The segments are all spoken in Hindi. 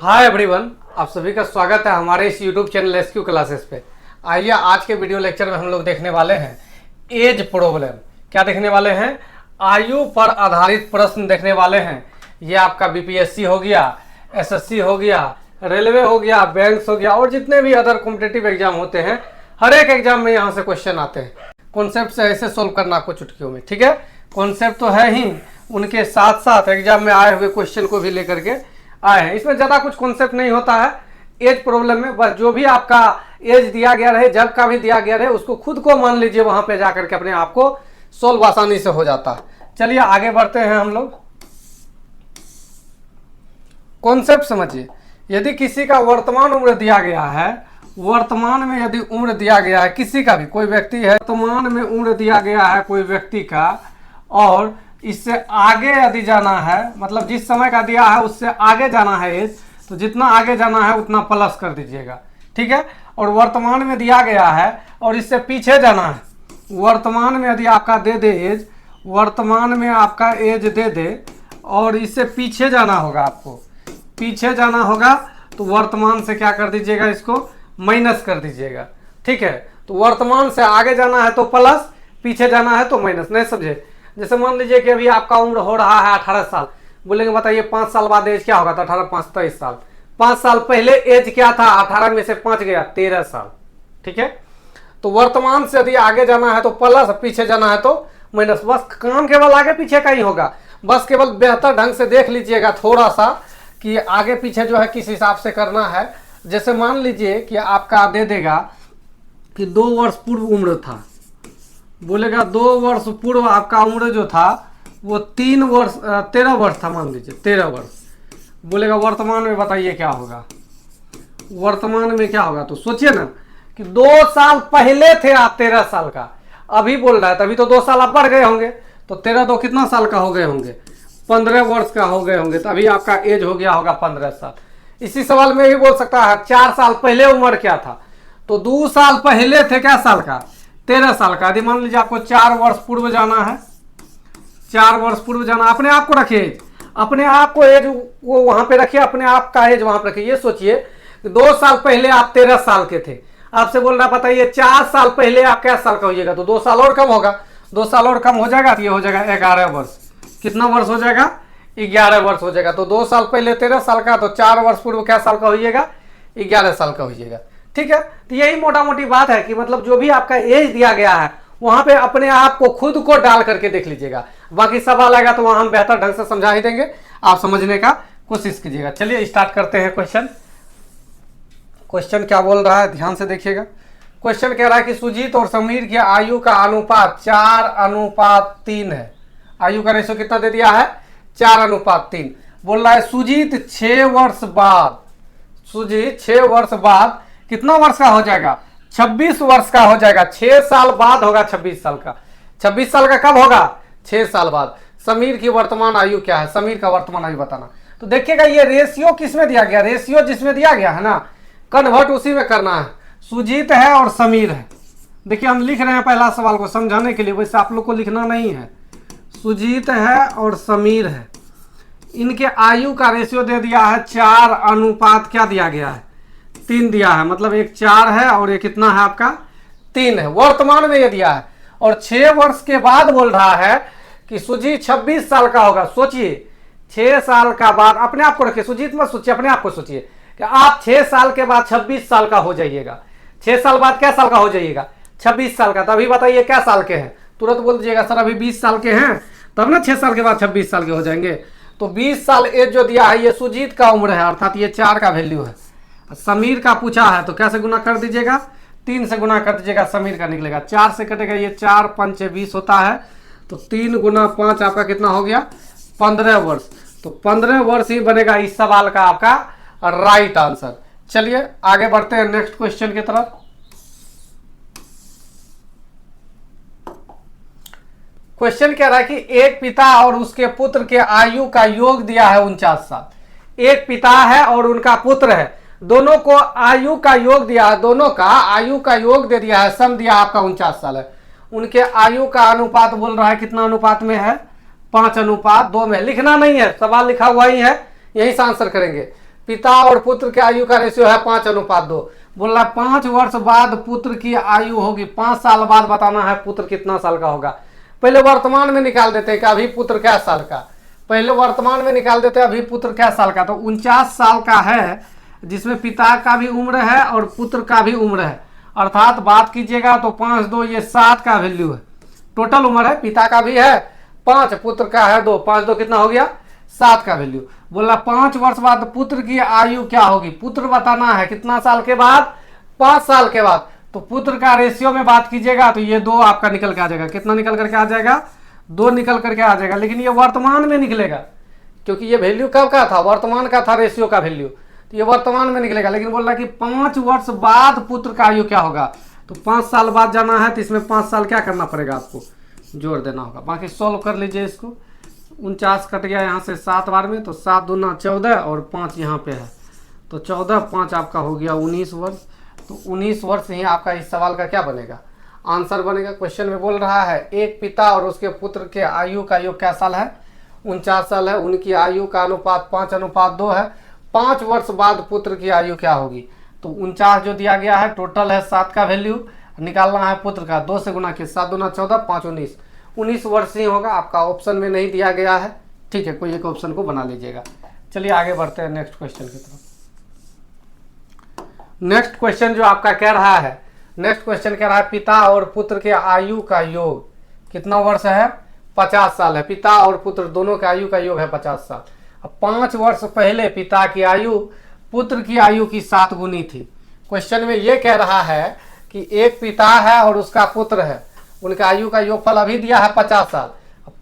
हाय एवरीवन, आप सभी का स्वागत है हमारे इस यूट्यूब चैनल एसक्यू क्लासेस पे। आइए आज के वीडियो लेक्चर में हम लोग देखने वाले हैं एज प्रॉब्लम। क्या देखने वाले हैं? आयु पर आधारित प्रश्न देखने वाले हैं। ये आपका बीपीएससी हो गया, एसएससी हो गया, रेलवे हो गया, बैंक्स हो गया और जितने भी अदर कॉम्पिटिटिव एग्जाम होते हैं, हर एक एग्जाम में यहाँ से क्वेश्चन आते हैं। कॉन्सेप्ट से ऐसे सोल्व करना आपको चुटकियों में, ठीक है। कॉन्सेप्ट तो है ही, उनके साथ साथ एग्जाम में आए हुए क्वेश्चन को भी लेकर के आए हैं। इसमें ज़्यादा कुछ कॉन्सेप्ट नहीं होता है एज प्रॉब्लम में, बस जो भी आपका एज दिया गया रहे, जब का भी दिया गया रहे, उसको खुद को मान लीजिए, वहां पे जाकर के अपने आप को सोल्व आसानी से हो जाता है। चलिए आगे बढ़ते हैं हम लोग। कॉन्सेप्ट समझिए। यदि किसी का वर्तमान उम्र दिया गया है, वर्तमान में यदि उम्र दिया गया है, किसी का भी कोई व्यक्ति है, वर्तमान में उम्र दिया गया है कोई व्यक्ति का, और इससे आगे यदि जाना है, मतलब जिस समय का दिया है उससे आगे जाना है एज, तो जितना आगे जाना है उतना प्लस कर दीजिएगा, ठीक है। और वर्तमान में दिया गया है और इससे पीछे जाना है, वर्तमान में यदि आपका दे दे एज, वर्तमान में आपका एज दे दे और इससे पीछे जाना होगा, आपको पीछे जाना होगा, तो वर्तमान से क्या कर दीजिएगा, इसको माइनस कर दीजिएगा, ठीक है। तो वर्तमान से आगे जाना है तो प्लस, पीछे जाना है तो माइनस। नहीं समझे? जैसे मान लीजिए कि अभी आपका उम्र हो रहा है 18 साल, बोलेंगे बताइए 5 साल बाद एज क्या होगा, तो 18 5 23 साल। 5 साल पहले एज क्या था, 18 में से 5 गया 13 साल, ठीक है। तो वर्तमान से यदि आगे जाना है तो प्लस, पीछे जाना है तो माइनस। बस काम केवल आगे पीछे का ही होगा, बस केवल बेहतर ढंग से देख लीजिएगा थोड़ा सा कि आगे पीछे जो है किस हिसाब से करना है। जैसे मान लीजिए कि आपका दे देगा कि 2 वर्ष पूर्व उम्र था, बोलेगा 2 वर्ष पूर्व आपका उम्र जो था वो 13 वर्ष था, मान लीजिए 13 वर्ष। बोलेगा वर्तमान में बताइए क्या होगा, वर्तमान में क्या होगा। तो सोचिए ना कि 2 साल पहले थे आप 13 साल का, अभी बोल रहा है, तभी तो 2 साल आप बढ़ गए होंगे, तो 13 तो कितना साल का हो गए होंगे, 15 वर्ष का हो गए होंगे, तभी आपका एज हो गया होगा 15 साल। इसी सवाल में भी बोल सकता है 4 साल पहले उम्र क्या था, तो 2 साल पहले थे क्या साल का, 13 साल का। यदि मान लीजिए आपको 4 वर्ष पूर्व जाना है, 4 वर्ष पूर्व जाना, अपने आप को रखिए, अपने आप को एज वो वहां पे रखिए, अपने आप का एज वहां पे रखिए। ये सोचिए 2 साल पहले आप 13 साल के थे, आपसे बोल रहा बताइए 4 साल पहले आप क्या साल का होइएगा, तो 2 साल और कम होगा, 2 साल और कम हो जाएगा, तो ये हो जाएगा 11 वर्ष। कितना वर्ष हो जाएगा, 11 वर्ष हो जाएगा। तो 2 साल पहले 13 साल का, तो 4 वर्ष पूर्व क्या साल का होइएगा, 11 साल का होइएगा, ठीक है। तो यही मोटा मोटी बात है कि मतलब जो भी आपका एज दिया गया है वहां पे अपने आप को खुद को डाल करके देख लीजिएगा। बाकी सवाल आएगा तो वहां हम बेहतर ढंग से समझा ही देंगे, आप समझने का कोशिश कीजिएगा। चलिए स्टार्ट करते हैं क्वेश्चन। क्वेश्चन क्या बोल रहा है, ध्यान से देखिएगा। क्वेश्चन कह रहा है कि सुजीत और समीर की आयु का अनुपात 4:3 है। आयु का रेशो कितना दे दिया है, 4:3। बोल रहा है सुजीत 6 वर्ष बाद, सुजीत 6 वर्ष बाद कितना वर्ष का हो जाएगा, 26 वर्ष का हो जाएगा। 6 साल बाद होगा 26 साल का। 26 साल का कब होगा, 6 साल बाद। समीर की वर्तमान आयु क्या है, समीर का वर्तमान आयु बताना। तो देखिएगा ये रेशियो किसमें दिया गया, रेशियो जिसमें दिया गया है ना, कन्वर्ट उसी में करना है। सुजीत है और समीर है। देखिए हम लिख रहे हैं पहला सवाल को समझाने के लिए, वैसे आप लोग को लिखना नहीं है। सुजीत है और समीर है, इनके आयु का रेशियो दे दिया है 4 क्या दिया गया है, 3 दिया है। मतलब एक 4 है और ये कितना है आपका 3 है, वर्तमान में ये दिया है। और 6 वर्ष के बाद बोल रहा है कि सुजीत 26 साल का होगा। सोचिए 6 साल का बाद, अपने आप को रखिए, सुजीत मत सोचिए, अपने आप को सोचिए कि आप 6 साल के बाद 26 साल का हो जाइएगा। 6 साल बाद क्या साल का हो जाइएगा, 26 साल का। तो अभी बताइए क्या साल के हैं, तुरंत बोल दीजिएगा सर अभी 20 साल के हैं, तब ना 6 साल के बाद 26 साल के हो जाएंगे। तो 20 साल एज जो दिया है ये सुजीत का उम्र है, अर्थात ये 4 का वैल्यू है। समीर का पूछा है तो कैसे गुना कर दीजिएगा, 3 से गुना कर दीजिएगा, समीर का निकलेगा। 4 से कटेगा, ये 4 5 20 होता है, तो 3 गुना 5 आपका कितना हो गया, 15 वर्ष। तो 15 वर्ष ही बनेगा इस सवाल का आपका राइट आंसर। चलिए आगे बढ़ते हैं नेक्स्ट क्वेश्चन की तरफ। क्वेश्चन कह रहा है कि एक पिता और उसके पुत्र के आयु का योग दिया है 49 साल। एक पिता है और उनका पुत्र है, दोनों को आयु का योग दिया है, दोनों का आयु का योग दे दिया है, सम दिया आपका 49 साल है। उनके आयु का अनुपात बोल रहा है कितना अनुपात में है, 5:2 में। लिखना नहीं है, सवाल लिखा हुआ ही है, यही से आंसर करेंगे। पिता और पुत्र के आयु का रेशियो है 5:2। बोल रहा है 5 वर्ष बाद पुत्र की आयु होगी, 5 साल बाद बताना है पुत्र कितना साल का होगा। पहले वर्तमान में निकाल देते हैं कि अभी पुत्र क्या साल का, पहले वर्तमान में निकाल देते हैं अभी पुत्र क्या साल का। तो 49 साल का है, जिसमें पिता का भी उम्र है और पुत्र का भी उम्र है, अर्थात बात कीजिएगा तो 5 2 ये 7 का वैल्यू है। टोटल उम्र है, पिता का भी है 5, पुत्र का है 2, 5 2 कितना हो गया 7 का वैल्यू। बोला 5 वर्ष बाद पुत्र की आयु क्या होगी, पुत्र बताना है कितना साल के बाद, 5 साल के बाद। तो पुत्र का रेशियो में बात कीजिएगा तो ये 2 आपका निकल के आ जाएगा। कितना निकल करके आ जाएगा, 2 निकल करके आ जाएगा। लेकिन ये वर्तमान में निकलेगा, क्योंकि ये वैल्यू कब का था, वर्तमान का था रेशियो का वैल्यू, तो ये वर्तमान में निकलेगा। लेकिन बोल रहा है कि 5 वर्ष बाद पुत्र का आयु क्या होगा, तो 5 साल बाद जाना है तो इसमें 5 साल क्या करना पड़ेगा, आपको जोड़ देना होगा। बाकी सोल्व कर लीजिए इसको। 49 कट गया यहाँ से 7 बार में, तो 7 दूना 14 और 5 यहाँ पे है, तो 14 5 आपका हो गया 19 वर्ष। तो 19 वर्ष ही आपका इस सवाल का क्या बनेगा, आंसर बनेगा। क्वेश्चन में बोल रहा है एक पिता और उसके पुत्र के आयु का योग क्या साल है, 49 साल है। उनकी आयु का अनुपात 5:2 है। 5 वर्ष बाद पुत्र की आयु क्या होगी, तो 49 जो दिया गया है, टोटल है 7 का वैल्यू, निकालना है पुत्र का, 2 से गुना किया, 7 दूना 14 5 19, 19 वर्ष ही होगा। आपका ऑप्शन में नहीं दिया गया है, ठीक है, कोई एक ऑप्शन को बना लीजिएगा। चलिए आगे बढ़ते हैं नेक्स्ट क्वेश्चन की तरफ। नेक्स्ट क्वेश्चन जो आपका कह रहा है, नेक्स्ट क्वेश्चन कह रहा है पिता और पुत्र के आयु का योग कितना वर्ष है, 50 साल है। पिता और पुत्र दोनों के आयु का योग है 50 साल। अब 5 वर्ष पहले पिता की आयु पुत्र की आयु की 7 गुनी थी। क्वेश्चन में ये कह रहा है कि एक पिता है और उसका पुत्र है, उनका आयु का योगफल अभी दिया है 50 साल।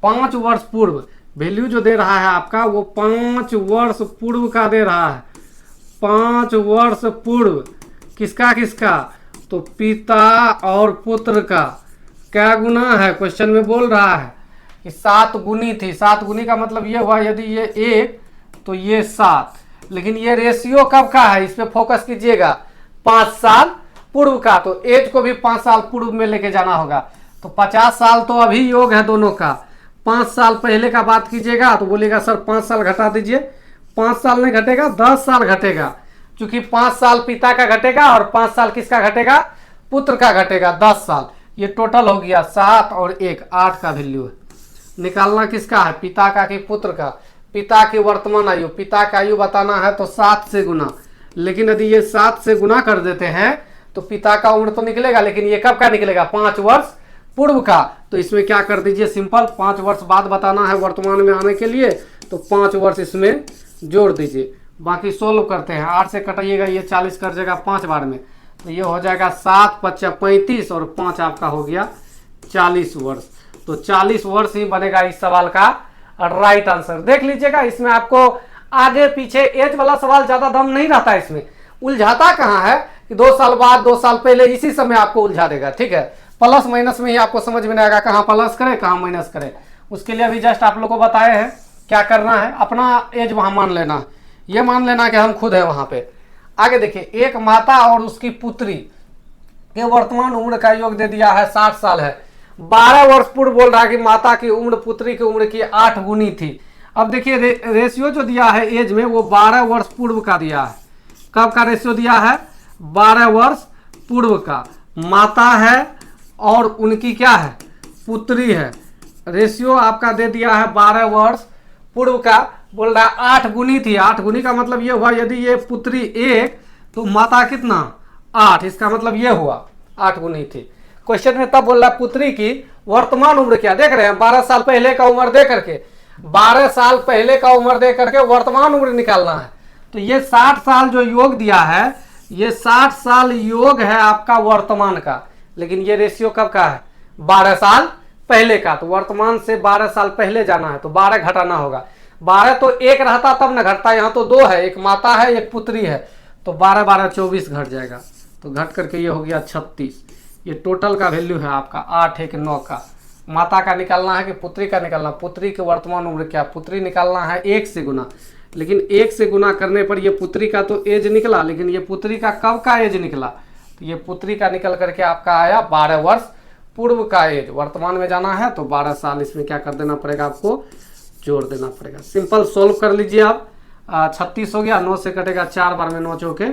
5 वर्ष पूर्व वैल्यू जो दे रहा है आपका, वो 5 वर्ष पूर्व का दे रहा है। 5 वर्ष पूर्व किसका किसका, तो पिता और पुत्र का क्या गुना है, क्वेश्चन में बोल रहा है कि 7 गुनी थी। 7 गुनी का मतलब ये हुआ यदि ये 1 तो ये 7, लेकिन ये रेशियो कब का है, इस पे फोकस कीजिएगा, 5 साल पूर्व का। तो एज को भी 5 साल पूर्व में लेके जाना होगा। तो 50 साल तो अभी योग है दोनों का, 5 साल पहले का बात कीजिएगा तो बोलेगा सर 5 साल घटा दीजिए। 5 साल नहीं घटेगा, 10 साल घटेगा, क्योंकि 5 साल पिता का घटेगा और 5 साल किसका घटेगा, पुत्र का घटेगा, 10 साल। ये टोटल हो गया 7 और 1 8 का वैल्यू है। निकालना किसका है, पिता का कि पुत्र का। पिता की वर्तमान आयु, पिता का आयु बताना है तो 7 से गुना, लेकिन यदि ये 7 से गुना कर देते हैं तो पिता का उम्र तो निकलेगा, लेकिन ये कब का निकलेगा, 5 वर्ष पूर्व का। तो इसमें क्या कर दीजिए, सिंपल 5 वर्ष बाद बताना है वर्तमान में आने के लिए, तो 5 वर्ष इसमें जोड़ दीजिए। बाकी सोल्व करते हैं। 8 से कटाइएगा, ये 40 कर जाएगा 5 बार में, तो ये हो जाएगा 7 5 35 और 5 आपका हो गया 40 वर्ष। तो 40 वर्ष ही बनेगा इस सवाल का राइट आंसर। देख लीजिएगा, इसमें आपको आगे पीछे एज वाला सवाल ज्यादा दम नहीं रहता, इसमें उलझाता कहाँ है कि 2 साल बाद 2 साल पहले, इसी समय आपको उलझा देगा, ठीक है। प्लस माइनस में ही आपको समझ में नहीं आएगा कहाँ प्लस करें कहाँ माइनस करें। उसके लिए अभी जस्ट आप लोग को बताए हैं क्या करना है, अपना एज वहां मान लेना, ये मान लेना कि हम खुद है वहां पे। आगे देखिए, एक माता और उसकी पुत्री के वर्तमान उम्र का योग दे दिया है 60 साल है। 12 वर्ष पूर्व बोल रहा है कि माता की उम्र पुत्री की उम्र की 8 गुनी थी। अब देखिए रेशियो जो दिया है एज में, वो 12 वर्ष पूर्व का दिया है। कब का रेशियो दिया है, 12 वर्ष पूर्व का। माता है और उनकी क्या है, पुत्री है। रेशियो आपका दे दिया है 12 वर्ष पूर्व का। बोल रहा है 8 गुनी थी। 8 गुनी का मतलब ये हुआ यदि ये पुत्री 1 तो माता कितना 8, इसका मतलब ये हुआ 8 गुनी थी। क्वेश्चन में तब बोल रहा है पुत्री की वर्तमान उम्र क्या, देख रहे हैं 12 साल पहले का उम्र दे करके, 12 साल पहले का उम्र दे करके वर्तमान उम्र निकालना है। तो ये 60 साल जो योग दिया है, ये 60 साल योग है आपका वर्तमान का, लेकिन ये रेशियो कब का है, 12 साल पहले का। तो वर्तमान से 12 साल पहले जाना है तो 12 घटाना होगा। 12 तो 1 रहता तब न घटता, यहाँ तो 2 है, एक माता है एक पुत्री है, तो 12 12 24 घट जाएगा, तो घट करके ये हो गया 36। ये टोटल का वैल्यू है आपका 8 1 9 का। माता का निकालना है कि पुत्री का निकालना, पुत्री की वर्तमान उम्र क्या, पुत्री निकालना है 1 से गुना, लेकिन 1 से गुना करने पर ये पुत्री का तो एज निकला, लेकिन ये पुत्री का कब का एज निकला, तो ये पुत्री का निकल करके आपका आया 12 वर्ष पूर्व का एज। वर्तमान में जाना है तो 12 साल इसमें क्या कर देना पड़ेगा, आपको जोड़ देना पड़ेगा। सिंपल सोल्व कर लीजिए आप। 36 हो गया, 9 से कटेगा 4 बार में 9 चौके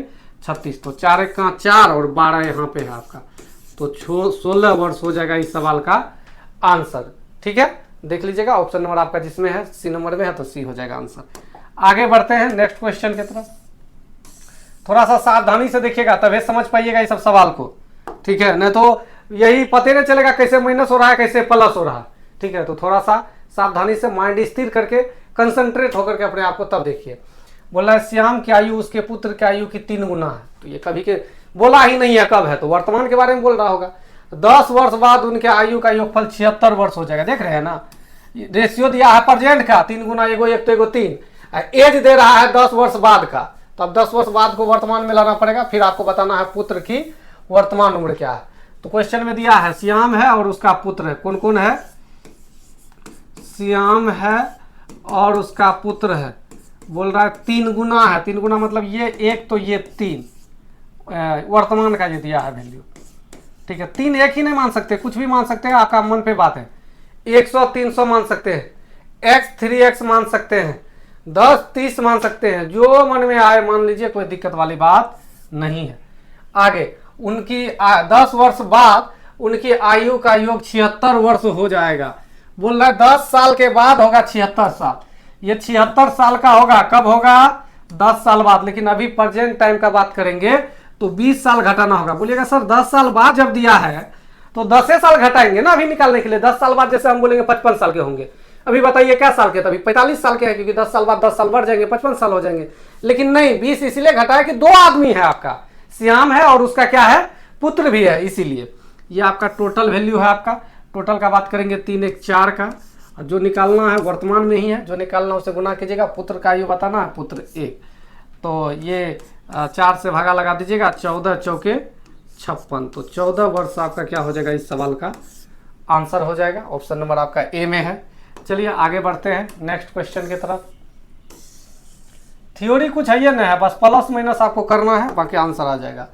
36, तो 4 एक का 4 और 12 यहाँ पे है आपका, तो 16 वर्ष हो जाएगा इस सवाल का आंसर। ठीक है, देख लीजिएगा ऑप्शन नंबर आपका जिसमें है सी नंबर में है तो सी हो जाएगा आंसर। आगे बढ़ते हैं नेक्स्ट क्वेश्चन की तरफ। थोड़ा सा सावधानी से देखिएगा तभी समझ पाइएगा इस सब सवाल को। ठीक है, नहीं तो यही पता नहीं चलेगा कैसे माइनस हो रहा है कैसे प्लस हो रहा है। ठीक है, तो थोड़ा सा सावधानी से माइंड स्थिर करके कंसंट्रेट होकर के अपने आप को तब देखिए। बोला है श्याम की आयु उसके पुत्र की आयु की 3 गुना है, तो ये कभी के बोला ही नहीं है कब है, तो वर्तमान के बारे में बोल रहा होगा। 10 वर्ष बाद उनके आयु का योगफल 76 वर्ष हो जाएगा। देख रहे हैं ना, रेशियो दिया है प्रेजेंट का 3 गुना, एगो 1 तो एगो 3, एज दे रहा है 10 वर्ष बाद का, तो अब 10 वर्ष बाद को वर्तमान में लाना पड़ेगा, फिर आपको बताना है पुत्र की वर्तमान उम्र क्या है। तो क्वेश्चन में दिया है श्याम है और उसका पुत्र है, कौन कौन है, श्याम है और उसका पुत्र है, बोल रहा है 3 गुना है, 3 गुना मतलब ये 1 तो ये 3, वर्तमान का ये दिया है वैल्यू। ठीक है, 3 एक ही नहीं मान सकते, कुछ भी मान सकते हैं, आपका मन पे बात है। 100 300 मान सकते हैं, x 3x मान सकते हैं, 10 30 मान सकते हैं, जो मन में आए मान लीजिए, कोई दिक्कत वाली बात नहीं है। आगे उनकी 10 वर्ष बाद उनकी आयु का योग 76 वर्ष हो जाएगा। बोल रहा है 10 साल के बाद होगा 76 साल, ये 76 साल का होगा, कब होगा 10 साल बाद, लेकिन अभी प्रेजेंट टाइम का बात करेंगे तो 20 साल घटाना होगा। बोलिएगा सर 10 साल बाद जब दिया है तो 10 साल घटाएंगे ना अभी निकालने के लिए, 10 साल बाद जैसे हम बोलेंगे 55 साल के होंगे, अभी बताइए क्या साल के, तभी 45 साल के हैं, क्योंकि 10 साल बाद 10 साल बढ़ जाएंगे 55 साल हो जाएंगे। लेकिन नहीं, 20 इसलिए घटाया कि 2 आदमी है आपका, श्याम है और उसका क्या है पुत्र भी है, इसीलिए ये आपका टोटल वैल्यू है। आपका टोटल का बात करेंगे 3 1 4 का, जो निकालना है वर्तमान में ही है, जो निकालना उसे गुना कीजिएगा, पुत्र का आयु बताना है पुत्र 1, तो ये 4 से भागा लगा दीजिएगा, 14 चौके 56, तो 14 वर्ष आपका क्या हो जाएगा इस सवाल का आंसर हो जाएगा। ऑप्शन नंबर आपका ए में है। चलिए आगे बढ़ते हैं नेक्स्ट क्वेश्चन की तरफ। थ्योरी कुछ है ये नहीं है, बस प्लस माइनस आपको करना है, बाकी आंसर आ जाएगा।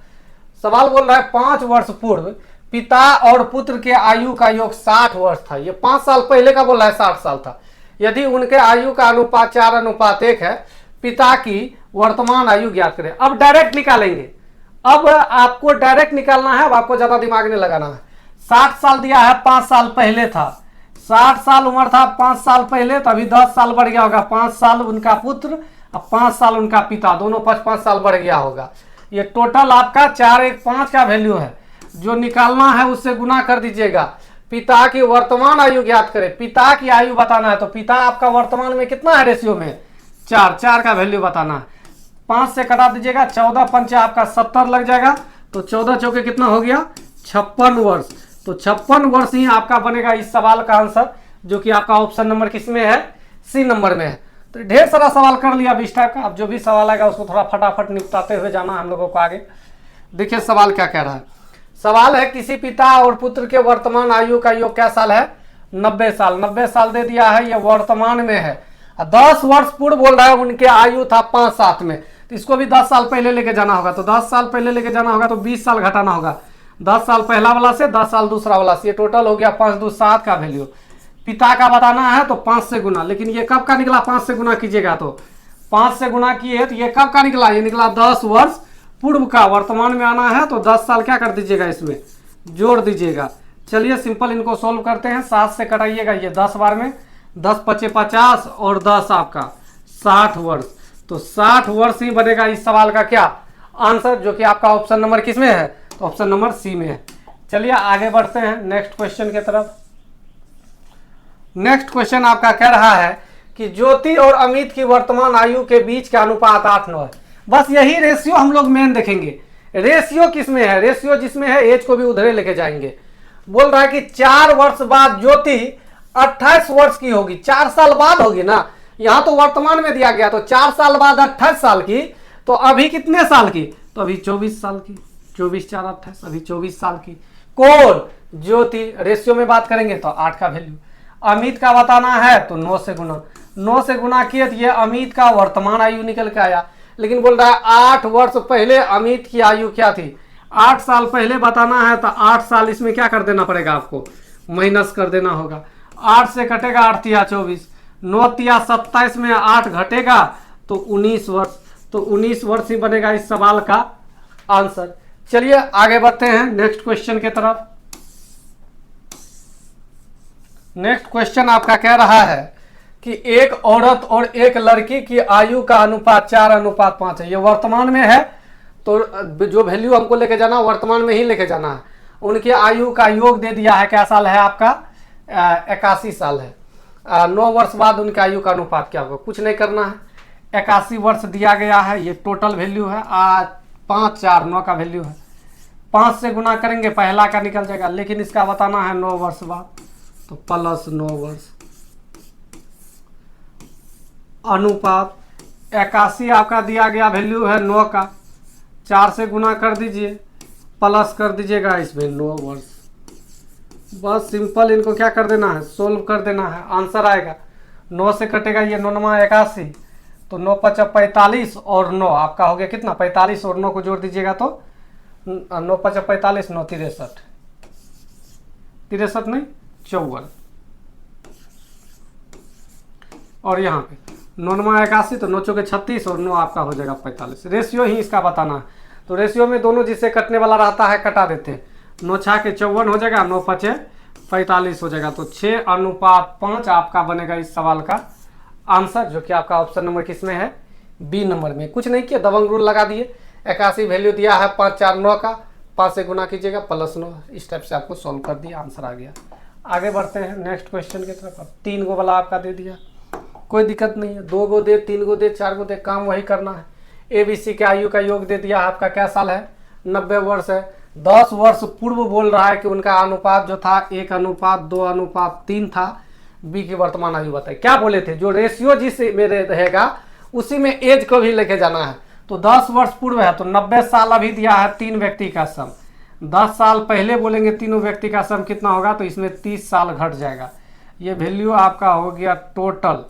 सवाल बोल रहा है 5 वर्ष पूर्व पिता और पुत्र के आयु का योग 60 वर्ष था। ये 5 साल पहले का बोल रहा है 60 साल था। यदि उनके आयु का अनुपात 4:1 है, पिता की वर्तमान आयु ज्ञात करें। अब डायरेक्ट निकालेंगे, अब आपको डायरेक्ट निकालना है, अब आपको ज्यादा दिमाग नहीं लगाना है। 60 साल दिया है, 5 साल पहले था, 60 साल उम्र था 5 साल पहले, तो अभी 10 साल बढ़ गया होगा, 5 साल उनका पुत्र और 5 साल उनका पिता, दोनों 5-5 साल बढ़ गया होगा। ये टोटल आपका 4 1 5 का वैल्यू है, जो निकालना है उससे गुना कर दीजिएगा। पिता की वर्तमान आयु ज्ञात करें, पिता की आयु बताना है, तो पिता आपका वर्तमान में कितना है रेशियो में 4 का वैल्यू बताना है। 5 से कटा दीजिएगा, 14 पंचे आपका 70 लग जाएगा, तो 14 चौके कितना हो गया 56 वर्ष, तो 56 वर्ष ही आपका बनेगा इस सवाल का आंसर, जो कि आपका ऑप्शन नंबर किसमें है सी नंबर में है। तो ढेर सारा सवाल कर लिया अभी इस टाइप का, अब जो भी सवाल आएगा उसको थोड़ा फटाफट निपटाते हुए जाना हम लोगों को आगे। देखिए सवाल क्या कह रहा है। सवाल है किसी पिता और पुत्र के वर्तमान आयु का योग क्या साल है 90 साल। 90 साल दे दिया है, ये वर्तमान में है। 10 वर्ष पूर्व बोल रहा है उनके आयु था 5 7 में, तो इसको भी 10 साल पहले लेके जाना होगा, तो 10 साल पहले लेके जाना होगा तो 20 साल घटाना होगा, 10 साल पहला वाला से 10 साल दूसरा वाला से, ये टोटल हो गया 5 2 7 का वैल्यू। पिता का बताना है तो 5 से गुना, लेकिन ये कब का निकला 5 से गुना कीजिएगा तो 5 से गुना किए तो ये कब का निकला, ये निकला 10 वर्ष पूर्व का। वर्तमान में आना है तो 10 साल क्या कर दीजिएगा इसमें जोड़ दीजिएगा। चलिए सिंपल इनको सोल्व करते हैं। 7 से कटाइएगा, ये 10 बार में 10 5 50 और 10 आपका 60 वर्ष, तो 60 वर्ष ही बनेगा इस सवाल का क्या आंसर, जो कि आपका ऑप्शन नंबर किसमें है, तो ऑप्शन नंबर सी में है। चलिए आगे बढ़ते हैं नेक्स्ट क्वेश्चन की तरफ। नेक्स्ट क्वेश्चन आपका कह रहा है कि ज्योति और अमित की वर्तमान आयु के बीच का अनुपात 8:9 है। बस यही रेशियो हम लोग मेन देखेंगे। रेशियो किसमें है, रेशियो जिसमें है एज को भी उधरे लेके जाएंगे। बोल रहा है कि 4 वर्ष बाद ज्योति 28 वर्ष की होगी, 4 साल बाद होगी ना, यहां तो वर्तमान में दिया गया, तो 4 साल बाद 28 साल की, तो अभी कितने साल की, तो अभी 24 साल की, 24 4 28, अभी 24 साल की। कौन, ज्योति। रेशियो में बात करेंगे तो 8 का वैल्यू। अमित का बताना है तो 9 से गुना, 9 से गुना किए तो ये अमित का वर्तमान आयु निकल के आया। लेकिन बोल रहा है 8 वर्ष पहले अमित की आयु क्या थी, 8 साल पहले बताना है तो 8 साल इसमें क्या कर देना पड़ेगा आपको, माइनस कर देना होगा। 8 से कटेगा 8 तिया 24, 9 तिया 27 में 8 घटेगा तो 19 वर्ष, तो 19 वर्ष ही बनेगा इस सवाल का आंसर। चलिए आगे बढ़ते हैं नेक्स्ट क्वेश्चन की तरफ। नेक्स्ट क्वेश्चन आपका कह रहा है कि एक औरत और एक लड़की की आयु का अनुपात 4:5 है। ये वर्तमान में है, तो जो वैल्यू हमको लेके जाना वर्तमान में ही लेके जाना है। उनकी आयु का योग दे दिया है, क्या साल है आपका, 81 साल है। 9 वर्ष बाद उनकी आयु का अनुपात क्या होगा, कुछ नहीं करना है। 81 वर्ष दिया गया है, ये टोटल वैल्यू है। 5 4 9 का वैल्यू है, 5 से गुना करेंगे पहला का निकल जाएगा, लेकिन इसका बताना है 9 वर्ष बाद, तो प्लस 9 वर्ष अनुपात 81 आपका दिया गया वैल्यू है 9 का, 4 से गुना कर दीजिए, प्लस कर दीजिएगा इसमें 9 वर्ष। बस सिंपल इनको क्या कर देना है, सोल्व कर देना है, आंसर आएगा। 9 से कटेगा ये 9 9 81, तो 9 5 45 और 9 आपका हो गया कितना, 45 और 9 को जोड़ दीजिएगा तो 9 5 45 9 63, 63 नहीं 54, और यहाँ पे 9 9 81, तो 9 चौके 36 और 9 आपका हो जाएगा 45। रेशियो ही इसका बताना है, तो रेशियो में दोनों जिससे कटने वाला रहता है कटा देते हैं। 9 6 के 54 हो जाएगा, 9 5 45 हो जाएगा, तो 6:5 आपका बनेगा इस सवाल का आंसर, जो कि आपका ऑप्शन नंबर किसमें है, बी नंबर में। कुछ नहीं किया, दबंग रूल लगा दिए। 81 वैल्यू दिया है 5 4 9 का, 5 से गुना कीजिएगा प्लस 9, इस टाइप से आपको सॉल्व कर दिया, आंसर आ गया। आगे बढ़ते हैं नेक्स्ट क्वेश्चन की तरफ। 3 गो वाला आपका दे दिया, कोई दिक्कत नहीं है, 2 गो दे 3 गो दे 4 गो दे, काम वही करना है। ABC के आयु का योग दे दिया आपका, क्या साल है, 90 वर्ष है। 10 वर्ष पूर्व बोल रहा है कि उनका अनुपात जो था 1:2:3 था। बी की वर्तमान आयु बताइए। क्या बोले थे, जो रेशियो जिस में रहेगा उसी में एज को भी लेके जाना है। तो 10 वर्ष पूर्व है, तो 90 साल अभी दिया है 3 व्यक्ति का सम। 10 साल पहले बोलेंगे तीनों व्यक्ति का सम कितना होगा, तो इसमें 30 साल घट जाएगा। ये वैल्यू आपका हो गया टोटल,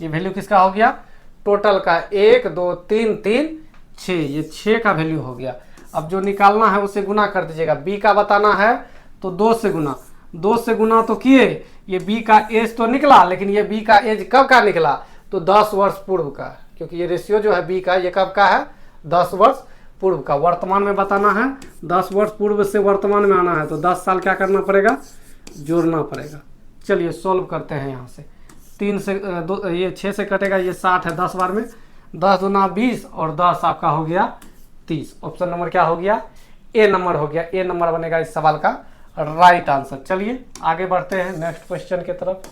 ये वैल्यू किसका हो गया, टोटल का 1 2 3 3 6, ये 6 का वैल्यू हो गया। अब जो निकालना है उसे गुना कर दीजिएगा। बी का बताना है तो 2 से गुना, 2 से गुना तो किए, ये बी का एज तो निकला, लेकिन ये बी का एज कब का निकला, तो 10 वर्ष पूर्व का, क्योंकि ये रेशियो जो है बी का ये कब का है, 10 वर्ष पूर्व का। वर्तमान में बताना है, 10 वर्ष पूर्व से वर्तमान में आना है, तो 10 साल क्या करना पड़ेगा, जोड़ना पड़ेगा। चलिए सॉल्व करते हैं। यहाँ से 3 से ये 6 से कटेगा, ये 60 है 10 बार में, 10 दूना 20 और 10 आपका हो गया 30। ऑप्शन नंबर क्या हो गया, ए नंबर हो गया। ए नंबर बनेगा इस सवाल का राइट आंसर। चलिए आगे बढ़ते हैं नेक्स्ट क्वेश्चन की तरफ।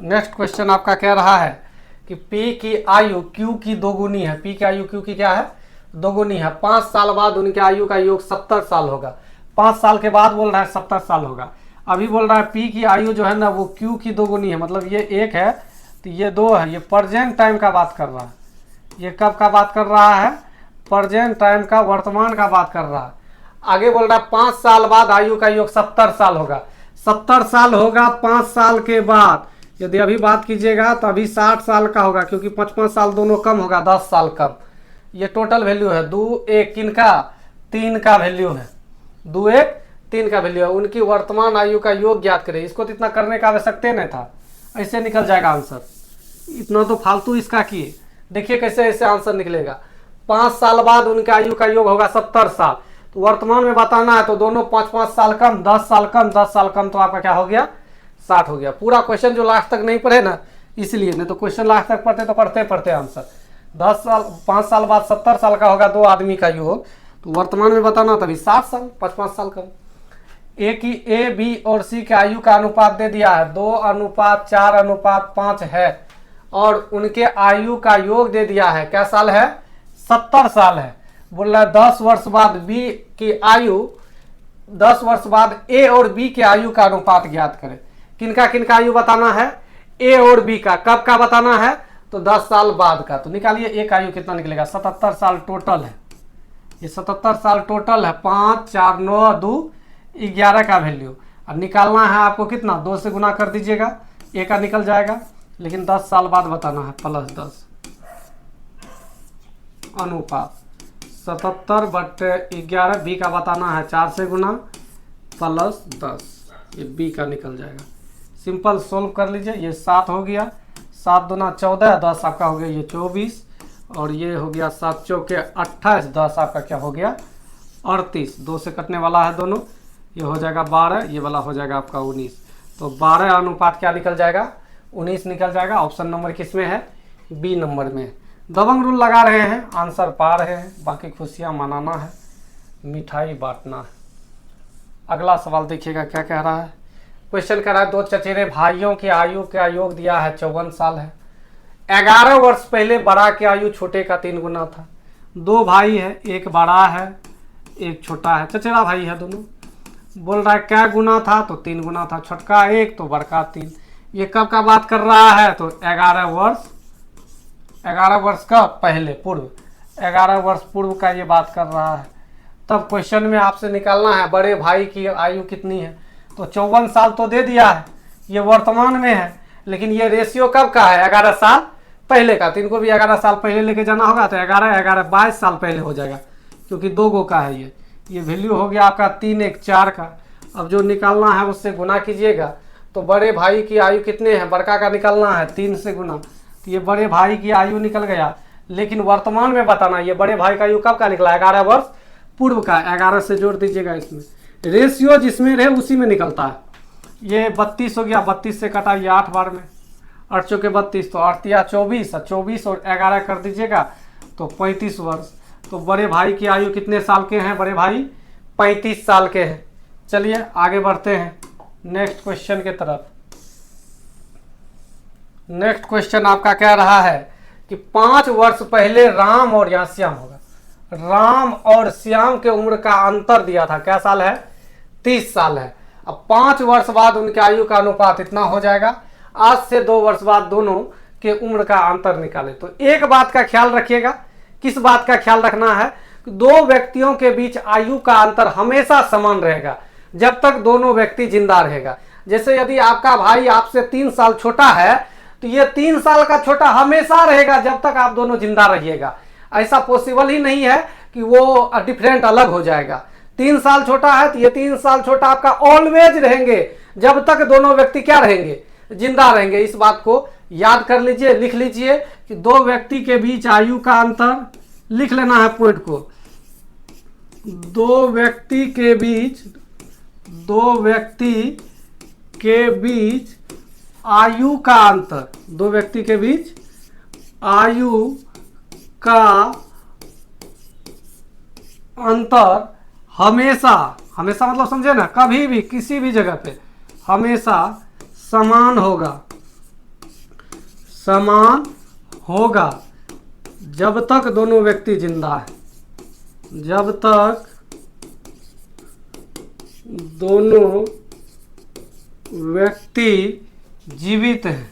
नेक्स्ट क्वेश्चन आपका कह रहा है कि P की आयु Q की दोगुनी है। P की आयु Q की क्या है, दोगुनी है। 5 साल बाद उनके आयु का योग 70 साल होगा। 5 साल के बाद बोल रहा है 70 साल होगा। अभी बोल रहा है P की आयु जो है ना वो Q की दोगुनी है, मतलब ये 1 है तो ये 2 है। ये प्रेजेंट टाइम का बात कर रहा है, ये कब का बात कर रहा है, प्रेजेंट टाइम का, वर्तमान का बात कर रहा है। आगे बोल रहा है 5 साल बाद आयु का योग 70 साल होगा। 70 साल होगा 5 साल के बाद। यदि अभी बात कीजिएगा तो अभी 60 साल का होगा, क्योंकि 5 साल दोनों कम होगा, 10 साल कम। ये टोटल वैल्यू है 2 1 किनका, 3 का वैल्यू है, 2 1 3 का वैल्यू है। उनकी वर्तमान आयु का योग ज्ञात करें। इसको तो इतना करने का आवश्यकता नहीं था, ऐसे निकल जाएगा आंसर। इतना तो फालतू इसका किए, देखिए कैसे ऐसे आंसर निकलेगा। 5 साल बाद उनका आयु का योग होगा 70 साल, तो वर्तमान में बताना है तो दोनों 5 साल कम, 10 साल कम, 10 साल कम, तो आपका क्या हो गया, 60 हो गया। पूरा क्वेश्चन जो लास्ट तक नहीं पढ़े ना, इसलिए, नहीं तो क्वेश्चन लास्ट तक पढ़ते तो पढ़ते आंसर। 5 साल बाद 70 साल का होगा 2 आदमी का योग, तो वर्तमान में बताना तभी 60 साल, 5 साल कम। ए की ए बी और सी के आयु का अनुपात दे दिया है 2:4:5 है, और उनके आयु का योग दे दिया है, क्या साल है, 70 साल है। बोल रहा है 10 वर्ष बाद बी की आयु, 10 वर्ष बाद ए और बी के आयु का अनुपात ज्ञात करें। किनका किनका आयु बताना है, ए और बी का, कब का बताना है, तो 10 साल बाद का। तो निकालिए एक आयु कितना निकलेगा, 77 साल टोटल है। ये 77 साल टोटल है। 5 4 9 2 11 का वैल्यू। अब निकालना है आपको कितना, 2 से गुना कर दीजिएगा, ए का निकल जाएगा, लेकिन 10 साल बाद बताना है, प्लस 10 अनुपात 77/11। बी का बताना है 4 से गुना प्लस 10, ये बी का निकल जाएगा। सिंपल सोल्व कर लीजिए। ये 7 हो गया, 7 दूना 14, 10 आपका हो गया ये 24, और ये हो गया 7 चौके 28, 10 आपका क्या हो गया 38, 2 से कटने वाला है दोनों, ये हो जाएगा 12, ये वाला हो जाएगा आपका 19। तो 12 अनुपात क्या निकल जाएगा 19 निकल जाएगा। ऑप्शन नंबर किस में है, बी नंबर में। दबंग रूल लगा रहे हैं, आंसर पा रहे हैं, बाकी खुशियाँ मनाना है, मिठाई बांटना है। अगला सवाल देखिएगा क्या कह रहा है। क्वेश्चन कह रहा है 2 चचेरे भाइयों की आयु का योग दिया है 54 साल है। 11 वर्ष पहले बड़ा की आयु छोटे का 3 गुना था। 2 भाई है, एक बड़ा है एक छोटा है, चचेरा भाई है दोनों। बोल रहा है क्या गुना था, तो 3 गुना था। छोटका 1 तो बड़का 3। ये कब का बात कर रहा है, तो 11 वर्ष, 11 वर्ष का पहले पूर्व, 11 वर्ष पूर्व का ये बात कर रहा है। तब क्वेश्चन में आपसे निकालना है बड़े भाई की आयु कितनी है। तो 54 साल तो दे दिया है, ये वर्तमान में है, लेकिन ये रेशियो कब का है 11 साल पहले का। तो इनको भी 11 साल पहले लेके जाना होगा, तो 11 11 22 साल पहले हो जाएगा, क्योंकि 2 गो का है ये वैल्यू हो गया आपका 3 1 4 का। अब जो निकालना है उससे गुना कीजिएगा। तो बड़े भाई की आयु कितने हैं, बड़का का निकालना है 3 से गुना, तो ये बड़े भाई की आयु निकल गया। लेकिन वर्तमान में बताना, ये बड़े भाई का आयु कब का निकला 11 वर्ष पूर्व का। 11 से जोड़ दीजिएगा, इसमें रेशियो जिसमें रहे उसी में निकलता है। ये 32 हो गया, 32 से कटा ये 8 बार में, 8 चौके 32, तो 8 या 24, 24 और 11 कर दीजिएगा तो 35 वर्ष। तो बड़े भाई की आयु कितने साल के हैं, बड़े भाई 35 साल के हैं। चलिए आगे बढ़ते हैं नेक्स्ट क्वेश्चन के तरफ। नेक्स्ट क्वेश्चन आपका कह रहा है कि 5 वर्ष पहले राम और यहाँ श्याम होगा, राम और श्याम के उम्र का अंतर दिया था, क्या साल है 30 साल है। अब 5 वर्ष बाद उनके आयु का अनुपात इतना हो जाएगा। आज से 2 वर्ष बाद दोनों के उम्र का अंतर निकाले। तो एक बात का ख्याल रखिएगा, किस बात का ख्याल रखना है, 2 व्यक्तियों के बीच आयु का अंतर हमेशा समान रहेगा जब तक दोनों व्यक्ति जिंदा रहेगा। जैसे यदि आपका भाई आपसे 3 साल छोटा है, तो ये 3 साल का छोटा हमेशा रहेगा जब तक आप दोनों जिंदा रहिएगा। ऐसा पॉसिबल ही नहीं है कि वो डिफरेंट अलग हो जाएगा। 3 साल छोटा है तो ये 3 साल छोटा आपका ऑलवेज रहेंगे जब तक दोनों व्यक्ति क्या रहेंगे, जिंदा रहेंगे। इस बात को याद कर लीजिए, लिख लीजिए कि 2 व्यक्ति के बीच आयु का अंतर, लिख लेना है पॉइंट को, 2 व्यक्ति के बीच आयु का अंतर, 2 व्यक्ति के बीच आयु का अंतर हमेशा, हमेशा मतलब समझे ना, कभी भी किसी भी जगह पे हमेशा समान होगा, समान होगा जब तक दोनों व्यक्ति जिंदा है, जब तक दोनों व्यक्ति जीवित हैं।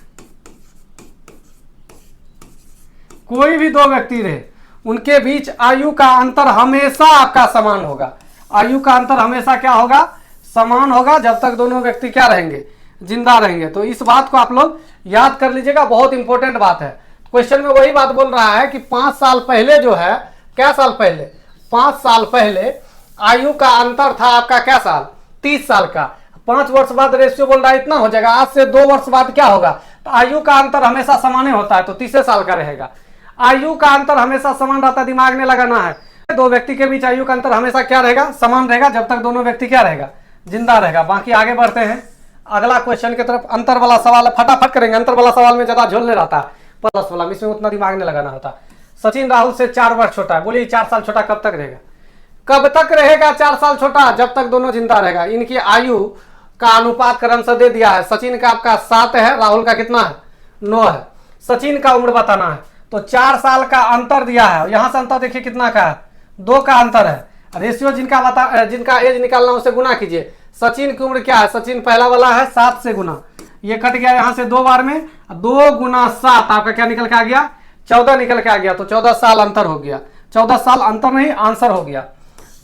कोई भी 2 व्यक्ति रहे, उनके बीच आयु का अंतर हमेशा आपका समान होगा। आयु का अंतर हमेशा क्या होगा, समान होगा जब तक दोनों व्यक्ति क्या रहेंगे, जिंदा रहेंगे। तो इस बात को आप लोग याद कर लीजिएगा, बहुत इंपॉर्टेंट बात है। क्वेश्चन में वही बात बोल रहा है कि 5 साल पहले जो है, क्या साल पहले, 5 साल पहले आयु का अंतर था आपका क्या साल, 30 साल का। 5 वर्ष बाद रेशियो बोल रहा है इतना हो जाएगा। आज से 2 वर्ष बाद क्या होगा, तो आयु का अंतर हमेशा समान होता है, तो 30 साल का रहेगा। आयु का अंतर हमेशा समान रहता है, दिमाग में लगाना है। 2 व्यक्ति के बीच आयु का अंतर हमेशा क्या रहेगा, समान रहेगा जब तक दोनों व्यक्ति क्या रहेगा, जिंदा रहेगा। बाकी आगे बढ़ते हैं अगला क्वेश्चन की तरफ। अंतर वाला सवाल फटाफट करेंगे, अंतर वाला सवाल में ज्यादा झोल नहीं रहता है, प्लस वाला में इसमें उतना दिमाग नहीं लगाना होता। सचिन राहुल से 4 वर्ष छोटा है, बोलिए 4 साल छोटा कब तक रहेगा, कब तक रहेगा 4 साल छोटा, जब तक दोनों जिंदा रहेगा। इनकी आयु का अनुपात क्रम से दे दिया है। सचिन का आपका 7 है, राहुल का कितना है 9 है। सचिन का उम्र बताना है, तो 4 साल का अंतर दिया है। यहां से अंतर देखिए कितना का है, 2 का अंतर है। रेशियो जिनका एज निकालना उसे गुना कीजिए। सचिन की उम्र क्या है, सचिन पहला वाला है 7 से गुना, ये कट गया यहाँ से 2 बार में, 2 गुना 7 आपका क्या निकल के आ गया, 14 निकल के आ गया। तो 14 साल अंतर हो गया, 14 साल अंतर नहीं आंसर हो गया।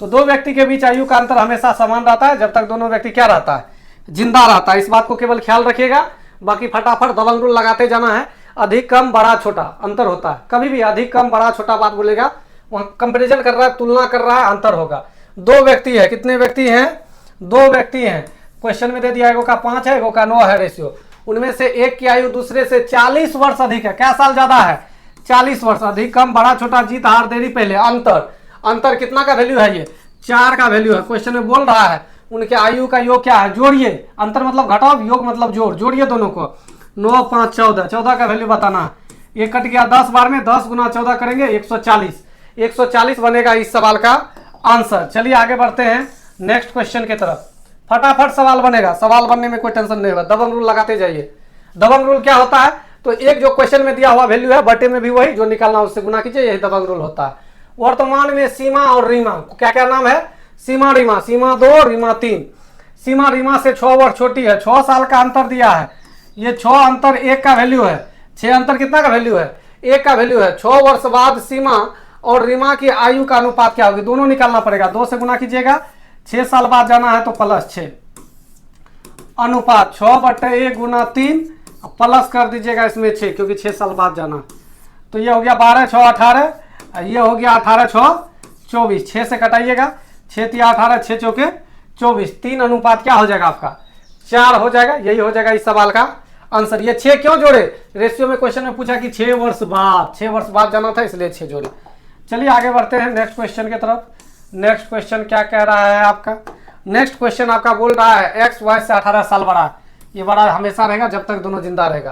तो 2 व्यक्ति के बीच आयु का अंतर हमेशा समान रहता है जब तक दोनों व्यक्ति क्या रहता है, जिंदा रहता है। इस बात को केवल ख्याल रखिएगा, बाकी फटाफट दबंग रूल लगाते जाना है। अधिक कम बड़ा छोटा अंतर होता है, कभी भी अधिक कम बड़ा छोटा बात बोलेगा, वहां कंपेरिजन कर रहा है, तुलना कर रहा है, अंतर होगा। 2 व्यक्ति है, कितने व्यक्ति हैं, 2 व्यक्ति हैं। क्वेश्चन में दे दिया एगो का 5 है, एगो का 9 है रेशियो। उनमें से एक की आयु दूसरे से 40 वर्ष अधिक है। क्या साल ज्यादा है? 40 वर्ष अधिक, कम, बड़ा, छोटा, जीत, हार, देरी, पहले, अंतर। अंतर कितना का वैल्यू है? ये 4 का वैल्यू है। क्वेश्चन में बोल रहा है उनके आयु का योग क्या है? जोड़िए, अंतर मतलब घटाओ, योग मतलब जोड़, जोड़िए दोनों को। 9, 5, 14, 14 का वैल्यू बताना है। ये कट गया 10 बार में, 10 गुना 14 करेंगे 140, 140 बनेगा इस सवाल का आंसर। चलिए आगे बढ़ते हैं नेक्स्ट क्वेश्चन की तरफ। फटाफट सवाल बनेगा, सवाल बनने में कोई टेंशन नहीं होगा। दबंग रूल लगाते जाइए। दबंग रूल क्या होता है? तो एक जो क्वेश्चन में दिया हुआ वैल्यू है बटे में भी वही, जो निकालना उससे गुना कीजिए, यही दबंग रूल होता है। वर्तमान में सीमा और रीमा, क्या क्या नाम है? सीमा रीमा, सीमा 2, रीमा 3। सीमा रीमा से 6 वर्ष छोटी है, 6 साल का अंतर दिया है। ये 6 अंतर 1 का वैल्यू है। 6 अंतर कितना का वैल्यू है? 1 का वैल्यू है। 6 वर्ष बाद सीमा और रीमा की आयु का अनुपात क्या होगी? दोनों निकालना पड़ेगा, 2 से गुना कीजिएगा। 6 साल बाद जाना है तो +6, अनुपात 6/1 गुना 3, प्लस कर दीजिएगा इसमें 6, क्योंकि 6 साल बाद जाना। तो ये हो गया 12, 6, 18, ये हो गया 18, 6, 24। 6 से कटाइएगा, 6 तिया 18, 6 चौके 24। 3 अनुपात क्या हो जाएगा आपका? 4 हो जाएगा। यही हो जाएगा इस सवाल का आंसर। ये 6 क्यों जोड़े? रेशियो में क्वेश्चन में पूछा कि 6 वर्ष बाद, 6 वर्ष बाद जाना था, इसलिए 6 जोड़े। चलिए आगे बढ़ते हैं नेक्स्ट क्वेश्चन की तरफ। नेक्स्ट क्वेश्चन क्या कह रहा है आपका? नेक्स्ट क्वेश्चन आपका बोल रहा है एक्स वाई से 18 साल बड़ा है। ये बड़ा हमेशा रहेगा जब तक दोनों जिंदा रहेगा।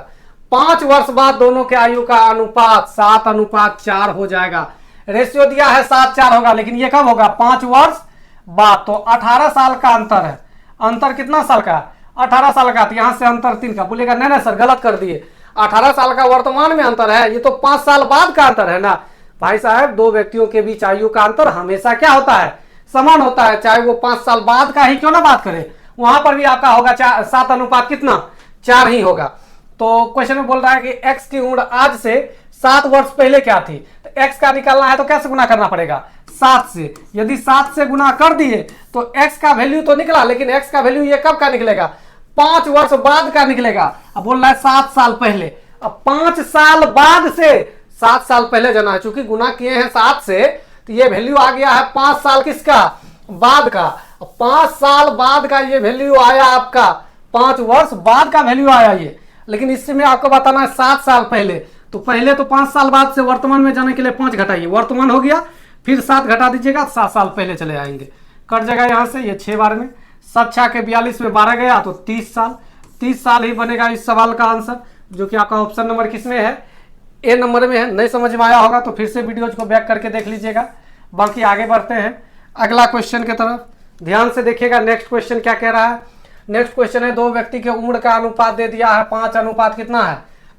5 वर्ष बाद दोनों के आयु का अनुपात 7:4 हो जाएगा। रेशियो दिया है 7:4 होगा, लेकिन ये कब होगा? 5 वर्ष बाद। तो 18 साल का अंतर है। अंतर कितना साल का? 18 साल का। तो यहां से अंतर 3 का। बोलेगा नहीं नहीं सर गलत कर दिए, 18 साल का वर्तमान में अंतर है, ये तो 5 साल बाद का अंतर है ना। भाई साहब, दो व्यक्तियों के बीच आयु का अंतर हमेशा क्या होता है? समान होता है, चाहे वो 5 साल बाद का ही क्यों ना बात करें। वहां पर भी आपका होगा 7 अनुपात कितना? 4 ही होगा। तो क्वेश्चन में बोल रहा है कि एक्स की उम्र आज से 7 वर्ष पहले क्या थी? तो एक्स का निकालना है तो कैसे गुना करना पड़ेगा? 7 से। यदि 7 से गुना कर दिए तो एक्स का वैल्यू तो निकला, लेकिन एक्स का वैल्यू ये कब का निकलेगा? 5 वर्ष बाद का निकलेगा। अब बोल रहा है 7 साल पहले। अब 5 साल बाद से 7 साल पहले जाना है, चूंकि गुना किए हैं 7 से, तो ये वैल्यू आ गया है 5 साल किसका? बाद का। 5 साल बाद का ये वैल्यू आया आपका, 5 वर्ष बाद का वैल्यू आया ये। लेकिन इसमें आपको बताना है 7 साल पहले। तो पहले तो 5 साल बाद से वर्तमान में जाने के लिए 5 घटाइए, वर्तमान हो गया, फिर 7 घटा दीजिएगा, 7 साल पहले चले आएंगे। कट जाएगा यहाँ से, ये 6 बार में 7 6 के 42 में 12 गया तो 30 साल। 30 साल ही बनेगा इस सवाल का आंसर, जो कि आपका ऑप्शन नंबर किसमें है? ए नंबर में है। नहीं समझ में आया होगा तो फिर से वीडियोज को बैक करके देख लीजिएगा। बाकी आगे बढ़ते हैं अगला क्वेश्चन की तरफ। ध्यान से देखिएगा नेक्स्ट क्वेश्चन क्या कह रहा है। नेक्स्ट क्वेश्चन है, दो व्यक्ति के उम्र का अनुपात दे दिया है 5 अनुपात कितना है?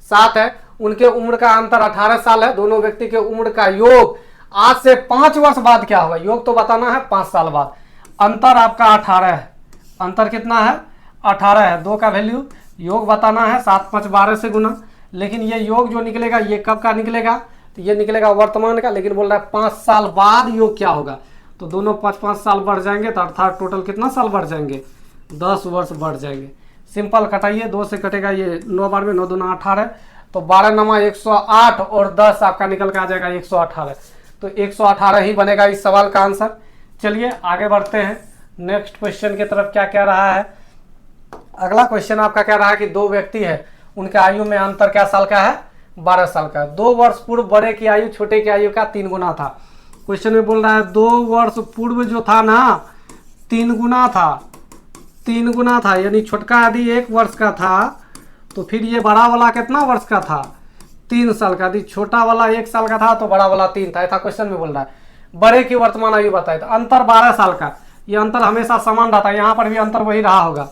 7 है। उनके उम्र का अंतर 18 साल है। दोनों व्यक्ति के उम्र का योग आज से 5 वर्ष बाद क्या होगा? योग तो बताना है 5 साल बाद। अंतर आपका 18 है। अंतर कितना है? 18 है। 2 का वैल्यू, योग बताना है, 7 5 12 से गुना। लेकिन ये योग जो निकलेगा ये कब का निकलेगा? तो ये निकलेगा वर्तमान का। लेकिन बोल रहा है 5 साल बाद योग क्या होगा? तो दोनों 5-5 साल बढ़ जाएंगे, तो अर्थात टोटल कितना साल बढ़ जाएंगे? 10 वर्ष बढ़ जाएंगे। सिंपल कटाइए, 2 से कटेगा, ये 9 बार में 9 दूना 18, तो 12 नमा 108 और 10 आपका निकल के आ जाएगा 118। तो 118 ही बनेगा इस सवाल का आंसर। चलिए आगे बढ़ते हैं नेक्स्ट क्वेश्चन की तरफ। क्या कह रहा है अगला क्वेश्चन? आपका कह रहा है कि दो व्यक्ति है, उनके आयु में अंतर क्या साल का है? 12 साल का। 2 वर्ष पूर्व बड़े की आयु छोटे की आयु का 3 गुना था। क्वेश्चन में बोल रहा है 2 वर्ष पूर्व जो था ना 3 गुना था, 3 गुना था। यानी छोटका यदि 1 वर्ष का था तो फिर ये बड़ा वाला कितना वर्ष का था? 3 साल का। यदि छोटा वाला 1 साल का था तो बड़ा वाला 3 था। ऐसा क्वेश्चन में बोल रहा है। बड़े की वर्तमान आयु बताए तो अंतर 12 साल का। ये अंतर हमेशा समान रहता है, यहाँ पर भी अंतर वही रहा होगा।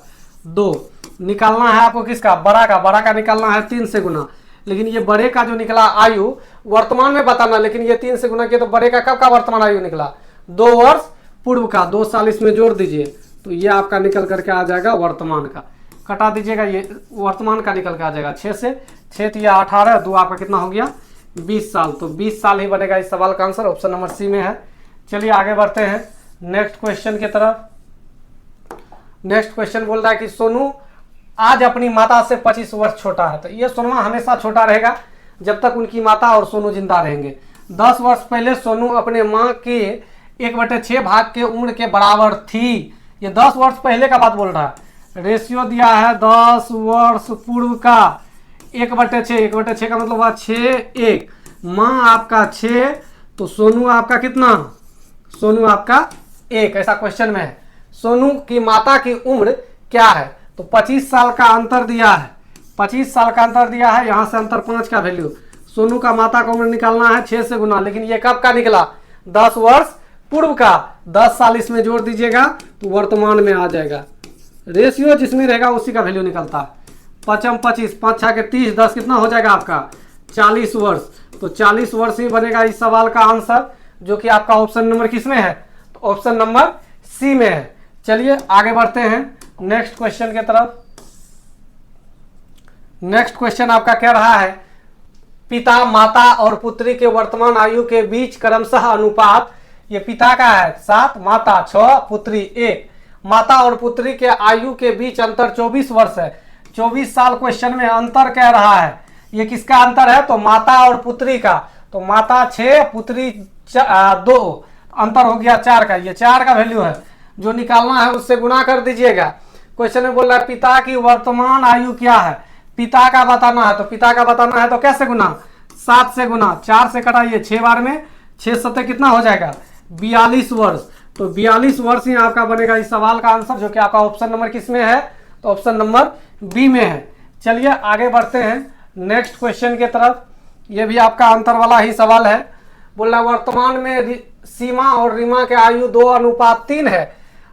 2 निकालना है आपको किसका? बड़ा का। बड़ा का निकालना है 3 से गुना। लेकिन ये बड़े का जो निकला आयु वर्तमान में बताना, लेकिन ये 3 से गुना किया तो बड़े का कब का वर्तमान आयु निकला? 2 वर्ष पूर्व का। 2 साल इसमें जोड़ दीजिए तो ये आपका निकल करके आ जाएगा वर्तमान का। कटा दीजिएगा, ये वर्तमान का निकल के आ जाएगा 6 से। 6 या 18, 2 आपका कितना हो गया? 20 साल। तो 20 साल ही बनेगा इस सवाल का आंसर। ऑप्शन नंबर सी में है। चलिए आगे बढ़ते हैं नेक्स्ट क्वेश्चन की तरफ। नेक्स्ट क्वेश्चन बोल रहा है कि सोनू आज अपनी माता से 25 वर्ष छोटा है। तो ये सोनू हमेशा छोटा रहेगा जब तक उनकी माता और सोनू जिंदा रहेंगे। 10 वर्ष पहले सोनू अपने माँ के 1/6 भाग के उम्र के बराबर थी। ये 10 वर्ष पहले का बात बोल रहा है। रेशियो दिया है 10 वर्ष पूर्व का 1/6। 1/6 का मतलब हुआ 6 1। माँ आपका 6 तो सोनू आपका कितना? सोनू आपका 1। ऐसा क्वेश्चन में है। सोनू की माता की उम्र क्या है? तो 25 साल का अंतर दिया है। 25 साल का अंतर दिया है। यहाँ से अंतर 5 का वैल्यू। सोनू का माता का उम्र निकालना है 6 से गुना, लेकिन ये कब का निकला? 10 वर्ष पूर्व का। 10 साल इसमें जोड़ दीजिएगा तो वर्तमान में आ जाएगा। रेशियो जिसमें रहेगा उसी का वैल्यू निकलता है। 5 25, 5 6 के 30, 10 कितना हो जाएगा आपका? 40 वर्ष। तो 40 वर्ष ही बनेगा इस सवाल का आंसर, जो कि आपका ऑप्शन नंबर किसमें है? तो ऑप्शन नंबर सी में है। चलिए आगे बढ़ते हैं नेक्स्ट क्वेश्चन की तरफ। नेक्स्ट क्वेश्चन आपका क्या रहा है? पिता, माता और पुत्री के वर्तमान आयु के बीच क्रमशः अनुपात। ये पिता का है 7, माता 6, पुत्री 1। माता और पुत्री के आयु के बीच अंतर 24 वर्ष है। 24 साल क्वेश्चन में अंतर कह रहा है। ये किसका अंतर है? तो माता और पुत्री का। तो माता 6, पुत्री 2, अंतर हो गया 4 का। ये 4 का वैल्यू है, जो निकालना है उससे गुना कर दीजिएगा। क्वेश्चन में बोल रहा है पिता की वर्तमान आयु क्या है? पिता का बताना है। तो पिता का बताना है तो कैसे गुना? 7 से गुना। 4 से कटाइए 6 बार में, 6 7 कितना हो जाएगा? 42 वर्ष। तो 42 वर्ष ही आपका बनेगा इस सवाल का आंसर, जो कि आपका ऑप्शन नंबर किसमें है? तो ऑप्शन नंबर बी में है। चलिए आगे बढ़ते हैं नेक्स्ट क्वेश्चन की तरफ। ये भी आपका अंतर वाला ही सवाल है। बोल रहा वर्तमान में सीमा और रीमा के आयु 2:3 है।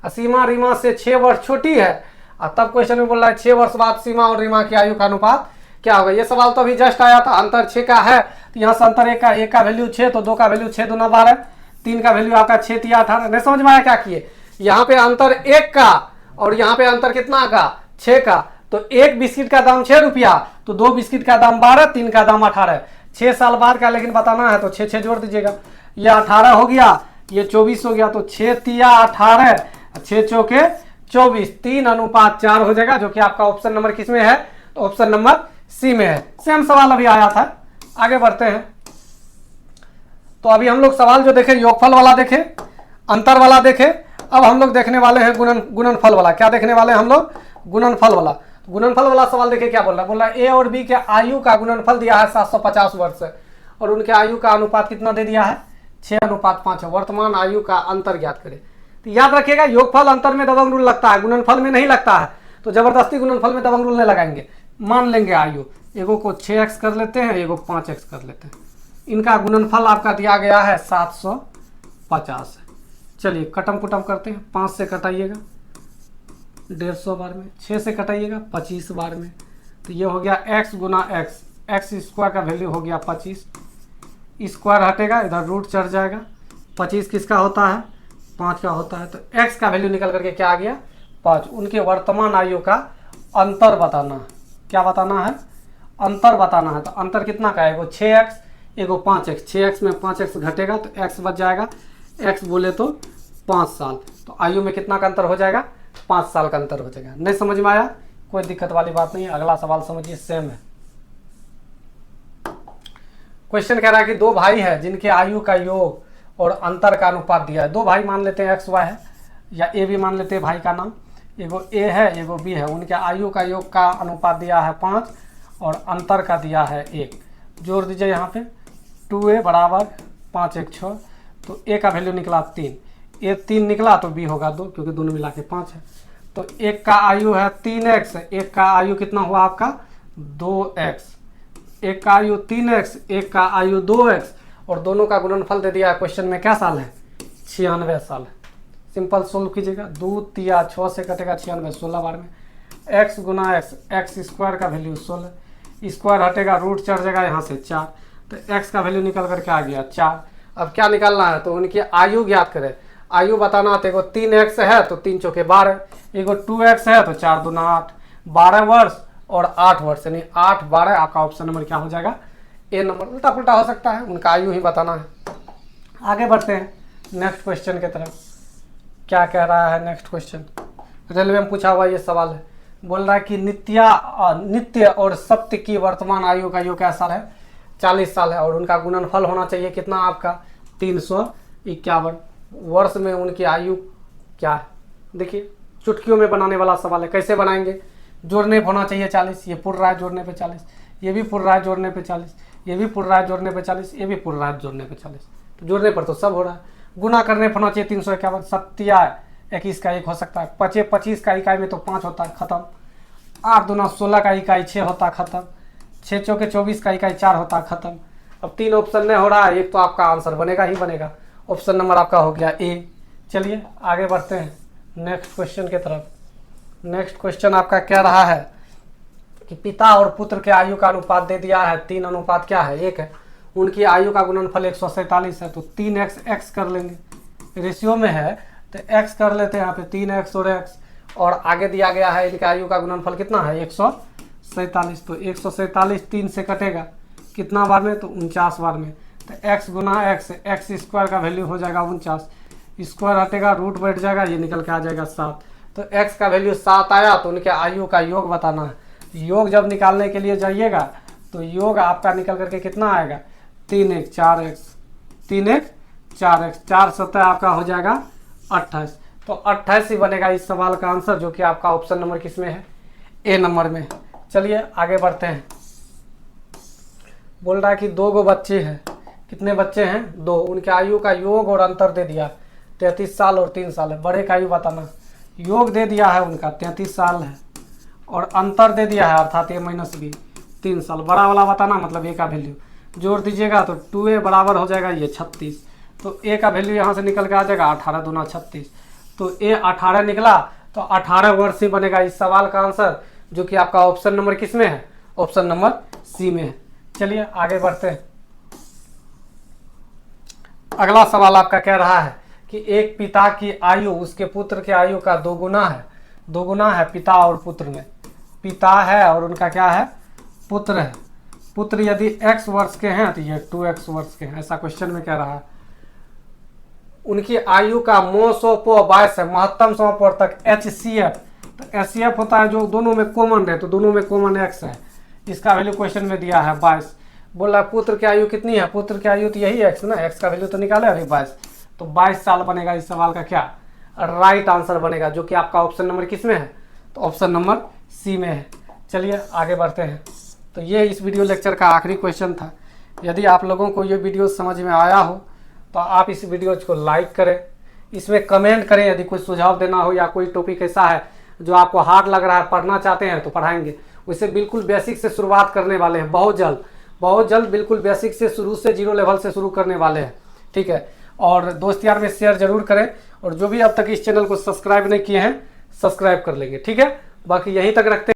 सीमा रीमा से 6 वर्ष छोटी है। और तब क्वेश्चन में बोल रहा है 6 वर्ष बाद सीमा और रीमा की आयु का अनुपात क्या होगा? ये सवाल तो अभी जस्ट आया था। अंतर 6 का है, तो यहाँ से अंतर 1 का वैल्यू 6, तो 2 का वैल्यू 6 दूना 12, 3 का वैल्यू आपका 6 3 18। नहीं समझ में आया क्या किए? यहाँ पे अंतर 1 का और यहाँ पे अंतर कितना का? 6 का। तो 1 बिस्किट का दाम 6 रुपया, तो 2 बिस्किट का दाम 12, 3 का दाम 18। 6 साल बाद का लेकिन बताना है, तो 6 6 जोड़ दीजिएगा। ये 18 हो गया, ये 24 हो गया। तो 6 3 18, 6 चौके 24, 3:4 हो जाएगा, जो कि आपका ऑप्शन नंबर किसमें है? तो ऑप्शन नंबर सी में है। सेम सवाल अभी आया था। आगे बढ़ते हैं। तो अभी हम लोग सवाल जो देखे योगफल वाला देखे, अंतर वाला देखे। अब हम लोग देखने वाले हैं गुणनफल वाला। क्या देखने वाले हैं हम लोग? गुणनफल वाला। गुणनफल वाला सवाल देखिए क्या बोल रहा है। बोल रहा है ए और बी के आयु का गुणनफल दिया है 750 वर्ष और उनके आयु का अनुपात कितना दे दिया है? 6:5 है। वर्तमान आयु का अंतर ज्ञात करें। तो याद रखिएगा योगफल अंतर में दबंग रूल लगता है, गुणनफल में नहीं लगता है। तो जबरदस्ती गुणनफल में दबंग रूल नहीं लगाएंगे। मान लेंगे आयु, एगो को 6x कर लेते हैं, एगो 5x कर लेते हैं। इनका गुणनफल आपका दिया गया है 750 है। चलिए कटम कुटम करते हैं। 5 से कटाइएगा 150 बार में, 6 से कटाइएगा 25 बार में। तो ये हो गया x गुना x, x स्क्वायर का वैल्यू हो गया 25। स्क्वायर हटेगा, इधर रूट चढ़ जाएगा। 25 किसका होता है? 5 का होता है। तो x का वैल्यू निकल करके क्या आ गया? 5। उनके वर्तमान आयु का अंतर बताना है। क्या बताना है? अंतर बताना है। तो अंतर कितना का है? एगो 6x, एगो 5x। 6x में 5x घटेगा तो x बच जाएगा। x बोले तो 5 साल। तो आयु में कितना का अंतर हो जाएगा? 5 साल का अंतर हो जाएगा। नहीं समझ में आया? कोई दिक्कत वाली बात नहीं है। अगला सवाल समझिए, सेम है। क्वेश्चन कह रहा है कि 2 भाई है जिनके आयु का योग और अंतर का अनुपात दिया है। 2 भाई मान लेते हैं, एक्स वाई है, या ए भी मान लेते हैं भाई का नाम। एगो ए है, एगो बी है। उनके आयु का योग का अनुपात दिया है 5 और अंतर का दिया है 1। जोड़ दीजिए यहाँ पे 2a बराबर 5 1 6। तो ए का वैल्यू निकला 3, ए 3 निकला तो बी होगा 2, क्योंकि दोनों मिला के 5 है। तो एक का आयु है 3x, एक का आयु कितना हुआ आपका? 2x। एक का आयु 3x, एक का आयु 2x, और दोनों का गुणनफल दे दिया क्वेश्चन में। क्या साल है? 96 साल है। सिंपल सोल्व कीजिएगा। 2 3 6 से कटेगा 96, 16 बार में। x गुना x, x स्क्वायर का वैल्यू 16, स्क्वायर हटेगा, रूट चढ़ जाएगा यहाँ से 4। तो x का वैल्यू निकल करके आ गया 4। अब क्या निकालना है? तो उनकी आयु ज्ञात करें। आयु बताना तो एगो 3x है तो 3 चौके 12, एगो 2x है तो 4 दूना 8, 12 वर्ष और 8 वर्ष, यानी 8 12 आपका ऑप्शन नंबर क्या हो जाएगा? ए नंबर। उल्टा पुल्टा हो सकता है, उनका आयु ही बताना है। आगे बढ़ते हैं नेक्स्ट क्वेश्चन की तरफ। क्या कह रहा है नेक्स्ट क्वेश्चन? रेलवे में पूछा हुआ ये सवाल है। बोल रहा है कि नित्य और सत्य की वर्तमान आयु का योग क्या साल है? 40 साल है। और उनका गुणनफल होना चाहिए कितना आपका? 351 वर्ष में उनकी आयु क्या है? देखिए चुटकियों में बनाने वाला सवाल है। कैसे बनाएंगे? जोड़ने पे होना चाहिए 40, ये पुर रहा है जोड़ने पे 40, ये भी पुर रहा है जोड़ने पे 40, ये भी पुर रहा है जोड़ने पे 40, ये भी पुर रहा है जोड़ने पे 40। तो जोड़ने पर तो सब हो रहा है। गुना करने पर होना चाहिए 351, 21 का 1 हो सकता है, 25 का इकाई में तो 5 होता है, खत्म। 8 दूना 16 का इकाई 6 होता है, खत्म। 6 चौके 24 का इकाई 4 होता है, खत्म। अब 3 ऑप्शन में हो रहा है, एक तो आपका आंसर बनेगा ही बनेगा। ऑप्शन नंबर आपका हो गया ए। चलिए आगे बढ़ते हैं नेक्स्ट क्वेश्चन की तरफ। नेक्स्ट क्वेश्चन आपका क्या रहा है कि पिता और पुत्र के आयु का अनुपात दे दिया है, 3 अनुपात क्या है 1 है। उनकी आयु का गुणनफल 147 है, तो 3x x कर लेंगे। रेशियो में है तो x कर लेते हैं यहाँ पे, 3x और x, और आगे दिया गया है इनके आयु का गुणनफल कितना है 147। तो 147 3 से कटेगा कितना बार में? तो 49 बार में। तो x गुना x स्क्वायर का वैल्यू हो जाएगा 49, स्क्वायर हटेगा रूट बैठ जाएगा, ये निकल के आ जाएगा 7। तो x का वैल्यू 7 आया, तो उनके आयु का योग बताना है। योग जब निकालने के लिए जाइएगा तो योग आपका निकल करके कितना आएगा? 3 1 4 x, 3 1 4 x, 4 सतह आपका हो जाएगा 28। तो 28 ही बनेगा इस सवाल का आंसर, जो कि आपका ऑप्शन नंबर किस में है? ए नंबर में। चलिए आगे बढ़ते हैं। बोल रहा है कि 2 गो बच्चे हैं। कितने बच्चे हैं? 2। उनके आयु का योग और अंतर दे दिया, 33 साल और 3 साल है। बड़े का आयु बताना। योग दे दिया है उनका 33 साल है, और अंतर दे दिया है अर्थात A-B 3 साल। बड़ा वाला बताना, मतलब ए का वैल्यू जोड़ दीजिएगा तो 2a बराबर हो जाएगा ये 36। तो ए का वैल्यू यहाँ से निकल के आ जाएगा 18 दूना 36। तो ए 18 निकला, तो 18 वर्ष ही बनेगा इस सवाल का आंसर, जो कि आपका ऑप्शन नंबर किस में है? ऑप्शन नंबर सी में है। चलिए आगे बढ़ते हैं। अगला सवाल आपका कह रहा है कि एक पिता की आयु उसके पुत्र के आयु का 2 गुना है। 2 गुना है पिता और पुत्र में। पिता है और उनका क्या है? पुत्र है। पुत्र यदि x वर्ष के हैं तो ये 2x वर्ष के हैं, ऐसा क्वेश्चन में कह रहा है। उनकी आयु का मोसोपो 22 है, महत्तम समवर्तक HCF। तो HCF होता है जो दोनों में कॉमन है, तो दोनों में कॉमन x है। इसका वैल्यू क्वेश्चन में दिया है 22। बोला है पुत्र की आयु कितनी है? पुत्र की आयु तो यही x ना, x का वैल्यू तो निकाले अभी 22। तो 22 साल बनेगा इस सवाल का क्या? राइट आंसर बनेगा, जो कि आपका ऑप्शन नंबर किस में है? तो ऑप्शन नंबर सी में है। चलिए आगे बढ़ते हैं। तो ये इस वीडियो लेक्चर का आखिरी क्वेश्चन था। यदि आप लोगों को ये वीडियो समझ में आया हो तो आप इस वीडियो को लाइक करें, इसमें कमेंट करें। यदि कोई सुझाव देना हो या कोई टॉपिक ऐसा है जो आपको हार्ड लग रहा है, पढ़ना चाहते हैं तो पढ़ाएंगे। उसे बिल्कुल बेसिक से शुरुआत करने वाले हैं, बहुत जल्द बिल्कुल बेसिक से शुरू से 0 लेवल से शुरू करने वाले हैं, ठीक है। और दोस्त यार में शेयर जरूर करें, और जो भी अब तक इस चैनल को सब्सक्राइब नहीं किए हैं सब्सक्राइब कर लेंगे, ठीक है। बाकी यहीं तक रखते हैं।